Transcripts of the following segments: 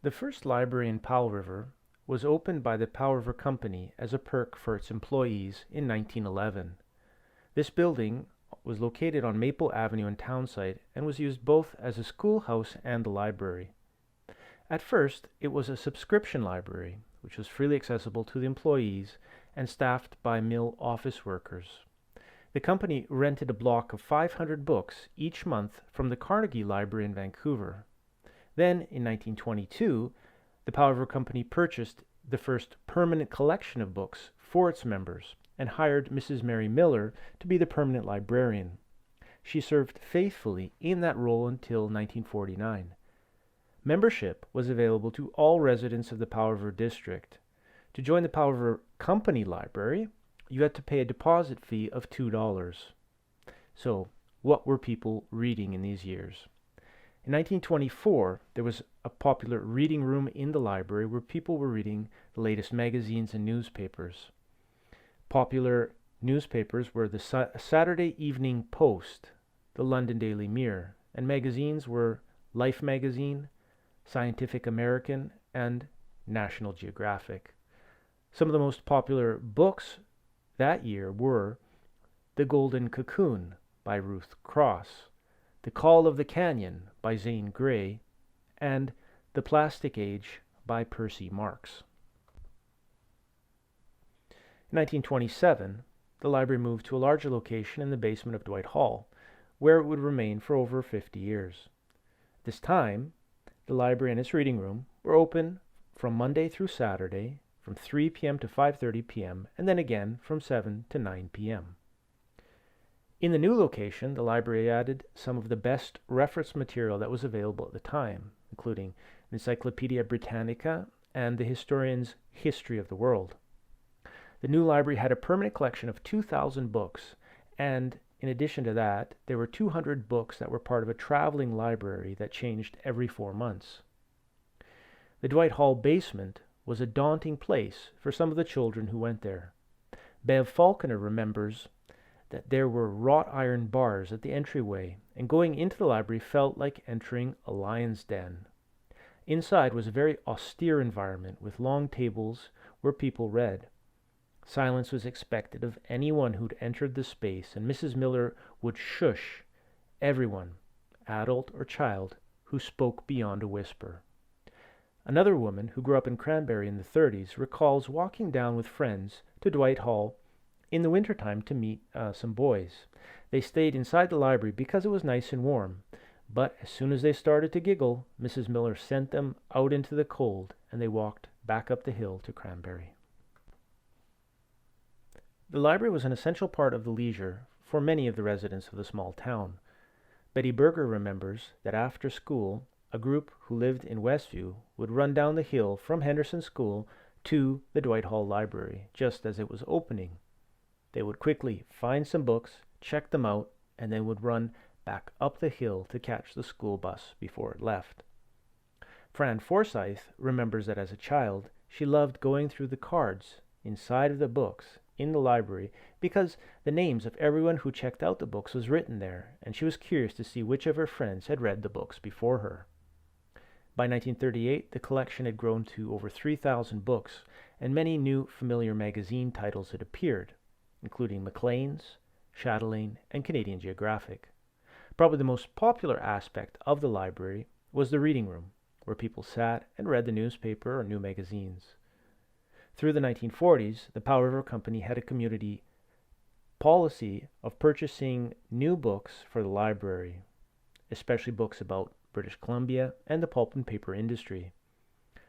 The first library in Powell River was opened by the Powell River Company as a perk for its employees in 1911. This building was located on Maple Avenue in Townsite and was used both as a schoolhouse and a library. At first, it was a subscription library, which was freely accessible to the employees and staffed by mill office workers. The company rented a block of 500 books each month from the Carnegie Library in Vancouver. Then, in 1922, the Powell River Company purchased the first permanent collection of books for its members and hired Mrs. Mary Miller to be the permanent librarian. She served faithfully in that role until 1949. Membership was available to all residents of the Powell River District. To join the Powell River Company Library, you had to pay a deposit fee of $2. So, what were people reading in these years? In 1924, there was a popular reading room in the library where people were reading the latest magazines and newspapers. Popular newspapers were the Saturday Evening Post, the London Daily Mirror, and magazines were Life Magazine, Scientific American, and National Geographic. Some of the most popular books that year were The Golden Cocoon by Ruth Cross, The Call of the Canyon by Zane Grey, and The Plastic Age by Percy Marx. In 1927, the library moved to a larger location in the basement of Dwight Hall, where it would remain for over 50 years. At this time, the library and its reading room were open from Monday through Saturday, from 3 p.m. to 5:30 p.m., and then again from 7 to 9 p.m. In the new location, the library added some of the best reference material that was available at the time, including Encyclopedia Britannica and the historian's History of the World. The new library had a permanent collection of 2,000 books, and in addition to that, there were 200 books that were part of a traveling library that changed every 4 months. The Dwight Hall basement was a daunting place for some of the children who went there. Bev Falconer remembers that there were wrought iron bars at the entryway, and going into the library felt like entering a lion's den. Inside was a very austere environment with long tables where people read. Silence was expected of anyone who'd entered the space, and Mrs. Miller would shush everyone, adult or child, who spoke beyond a whisper. Another woman who grew up in Cranberry in the 30s recalls walking down with friends to Dwight Hall in the wintertime to meet some boys. They stayed inside the library because it was nice and warm, but as soon as they started to giggle, Mrs. Miller sent them out into the cold, and they walked back up the hill to Cranberry. The library was an essential part of the leisure for many of the residents of the small town. Betty Berger remembers that after school, a group who lived in Westview would run down the hill from Henderson School to the Dwight Hall Library just as it was opening. They would quickly find some books, check them out, and then would run back up the hill to catch the school bus before it left. Fran Forsyth remembers that as a child, she loved going through the cards inside of the books in the library because the names of everyone who checked out the books was written there, and she was curious to see which of her friends had read the books before her. By 1938, the collection had grown to over 3,000 books, and many new familiar magazine titles had appeared, including Maclean's, Chatelaine, and Canadian Geographic. Probably the most popular aspect of the library was the reading room, where people sat and read the newspaper or new magazines. Through the 1940s, the Powell River Company had a community policy of purchasing new books for the library, especially books about British Columbia and the pulp and paper industry.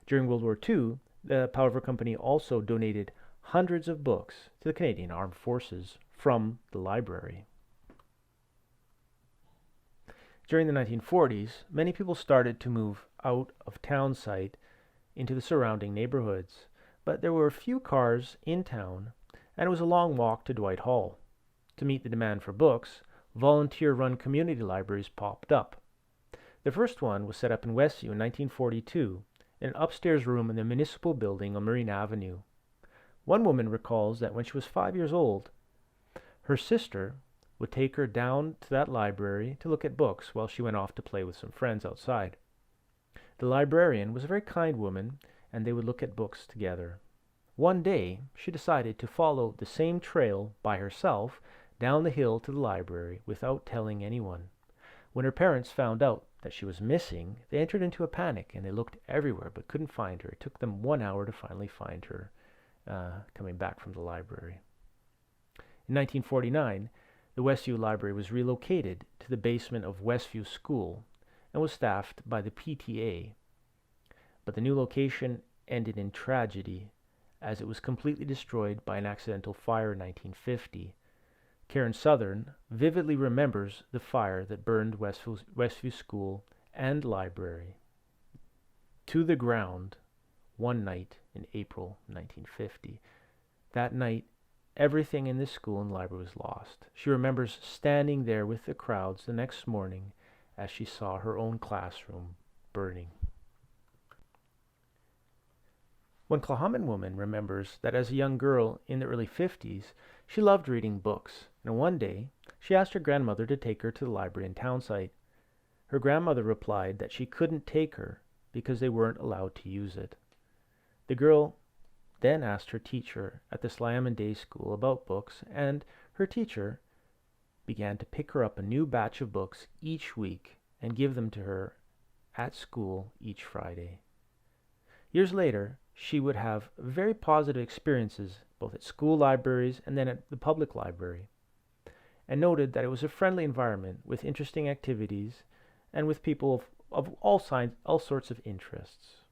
During World War II, the Powell River Company also donated hundreds of books to the Canadian Armed Forces from the library. During the 1940s, many people started to move out of town site into the surrounding neighborhoods, but there were few cars in town, and it was a long walk to Dwight Hall. To meet the demand for books, volunteer-run community libraries popped up. The first one was set up in Westview in 1942, in an upstairs room in the municipal building on Marine Avenue. One woman recalls that when she was 5 years old, her sister would take her down to that library to look at books while she went off to play with some friends outside. The librarian was a very kind woman, and they would look at books together. One day, she decided to follow the same trail by herself down the hill to the library without telling anyone. When her parents found out that she was missing, they entered into a panic and they looked everywhere but couldn't find her. It took them 1 hour to finally find her coming back from the library. In 1949, the Westview Library was relocated to the basement of Westview School and was staffed by the PTA. But the new location ended in tragedy as it was completely destroyed by an accidental fire in 1950. Karen Southern vividly remembers the fire that burned Westview School and Library to the ground one night in April 1950. That night, everything in the school and library was lost. She remembers standing there with the crowds the next morning as she saw her own classroom burning. One Clahaman woman remembers that as a young girl in the early 50s, she loved reading books, and one day she asked her grandmother to take her to the library in Townsite. Her grandmother replied that she couldn't take her because they weren't allowed to use it. The girl then asked her teacher at the Sliammon Day School about books, and her teacher began to pick her up a new batch of books each week and give them to her at school each Friday. Years later, she would have very positive experiences both at school libraries and then at the public library, and noted that it was a friendly environment with interesting activities and with people of all sorts of interests.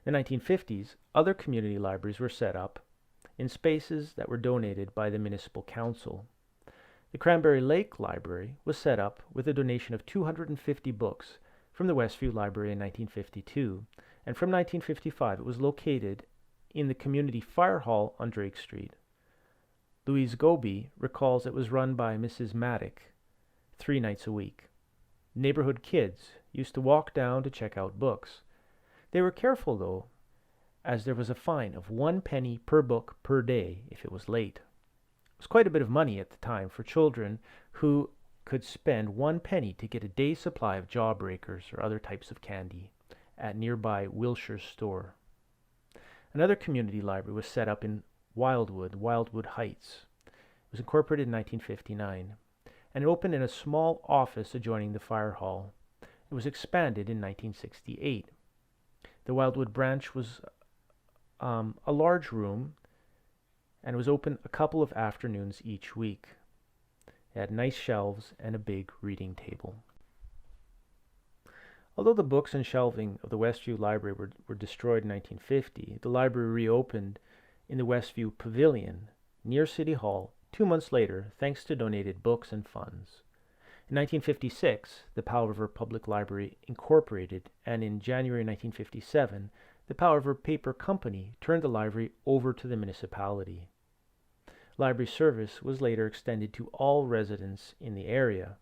In the 1950s, other community libraries were set up in spaces that were donated by the municipal council. The Cranberry Lake Library was set up with a donation of 250 books from the Westview Library in 1952, and from 1955 it was located in the community fire hall on Drake Street. Louise Goby recalls it was run by Mrs. Maddock 3 nights a week. Neighborhood kids used to walk down to check out books. They were careful, though, as there was a fine of 1 penny per book per day if it was late. It was quite a bit of money at the time for children who could spend 1 penny to get a day's supply of Jawbreakers or other types of candy at nearby Wilshire's store. Another community library was set up in Wildwood Heights. It was incorporated in 1959, and it opened in a small office adjoining the fire hall. It was expanded in 1968. The Wildwood branch was a large room and was open a couple of afternoons each week. It had nice shelves and a big reading table. Although the books and shelving of the Westview Library were destroyed in 1950, the library reopened in the Westview Pavilion near City Hall 2 months later thanks to donated books and funds. In 1956, the Powell River Public Library incorporated, and in January 1957, the Powell River Paper Company turned the library over to the municipality. Library service was later extended to all residents in the area.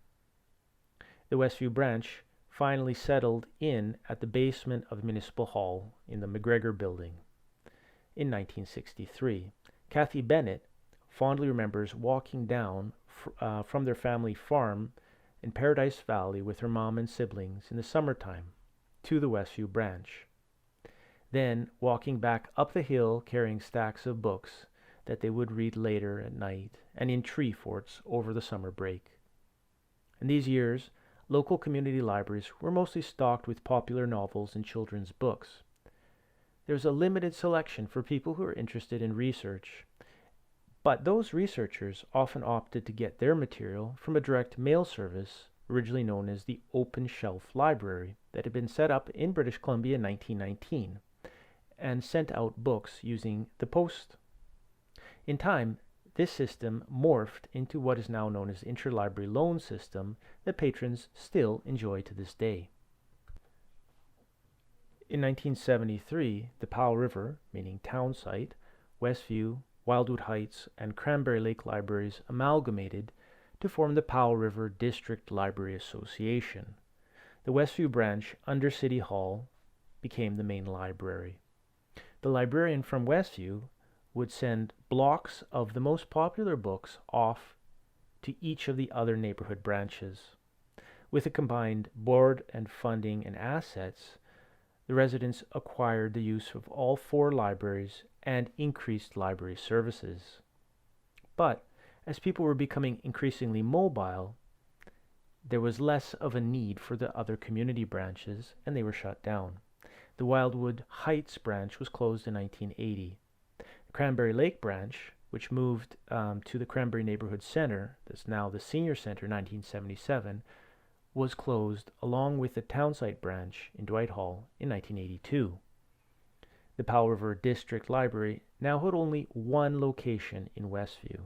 The Westview branch finally settled in at the basement of Municipal Hall in the McGregor Building in 1963. Kathy Bennett fondly remembers walking down from their family farm in Paradise Valley with her mom and siblings in the summertime to the Westview branch. Then walking back up the hill carrying stacks of books that they would read later at night and in tree forts over the summer break. In these years, local community libraries were mostly stocked with popular novels and children's books. There was a limited selection for people who were interested in research, but those researchers often opted to get their material from a direct mail service, originally known as the Open Shelf Library, that had been set up in British Columbia in 1919 and sent out books using the post. In time, this system morphed into what is now known as the Interlibrary Loan System that patrons still enjoy to this day. In 1973, the Powell River, meaning Townsite, Westview, Wildwood Heights, and Cranberry Lake libraries amalgamated to form the Powell River District Library Association. The Westview branch under City Hall became the main library. The librarian from Westview would send blocks of the most popular books off to each of the other neighborhood branches. With a combined board and funding and assets, the residents acquired the use of all 4 libraries and increased library services. But as people were becoming increasingly mobile, there was less of a need for the other community branches, and they were shut down. The Wildwood Heights branch was closed in 1980. The Cranberry Lake branch, which moved to the Cranberry Neighborhood Center, that's now the Senior Center, 1977, was closed along with the Townsite branch in Dwight Hall in 1982. The Powell River District Library now had only one location in Westview.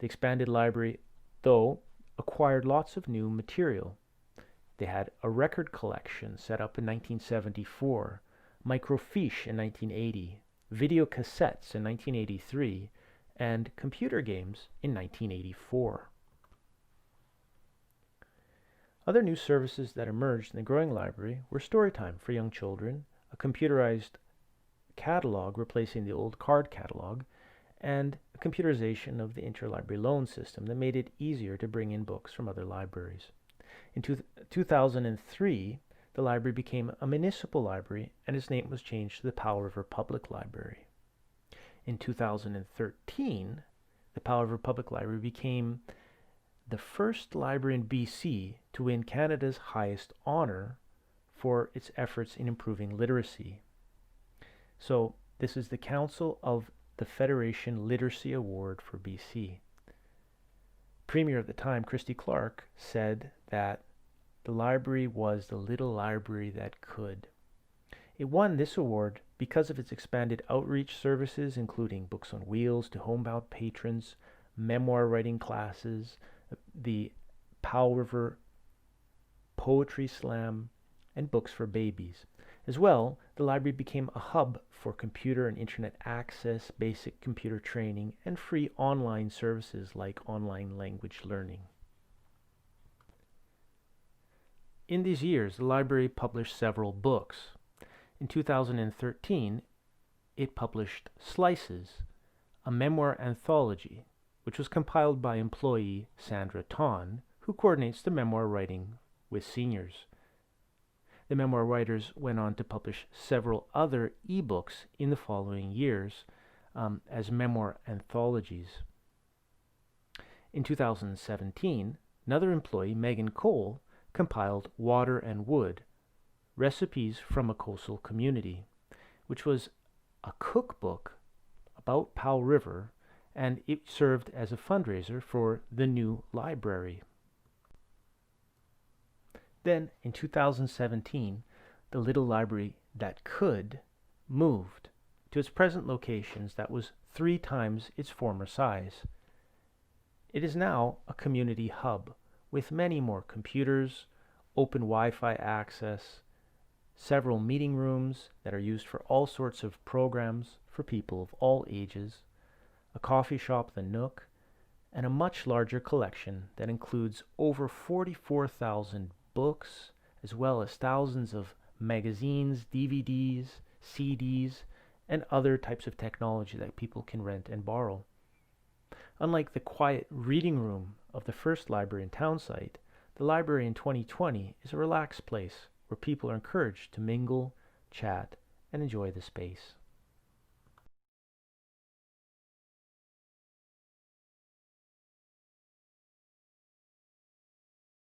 The expanded library, though, acquired lots of new material. They had a record collection set up in 1974, microfiche in 1980, video cassettes in 1983, and computer games in 1984. Other new services that emerged in the growing library were storytime for young children, a computerized catalog replacing the old card catalog, and a computerization of the interlibrary loan system that made it easier to bring in books from other libraries. In 2003, the library became a municipal library, and its name was changed to the Powell River Public Library. In 2013, the Powell River Public Library became the first library in BC to win Canada's highest honor for its efforts in improving literacy. So this is the Council of the Federation Literacy Award for BC. Premier at the time, Christy Clark, said that the library was the little library that could. It won this award because of its expanded outreach services, including books on wheels to homebound patrons, memoir writing classes, the Powell River Poetry Slam, and books for babies. As well, the library became a hub for computer and internet access, basic computer training, and free online services like online language learning. In these years, the library published several books. In 2013, it published Slices, a memoir anthology, which was compiled by employee Sandra Ton, who coordinates the memoir writing with seniors. The memoir writers went on to publish several other ebooks in the following years as memoir anthologies. In 2017, another employee, Megan Cole, compiled Water and Wood, Recipes from a Coastal Community, which was a cookbook about Powell River, and it served as a fundraiser for the new library. Then, in 2017, the little library that could moved to its present locations that was 3 times its former size. It is now a community hub with many more computers, open Wi-Fi access, several meeting rooms that are used for all sorts of programs for people of all ages, a coffee shop, The Nook, and a much larger collection that includes over 44,000 books, as well as thousands of magazines, DVDs, CDs, and other types of technology that people can rent and borrow. Unlike the quiet reading room of the first library in Townsite, the library in 2020 is a relaxed place where people are encouraged to mingle, chat, and enjoy the space.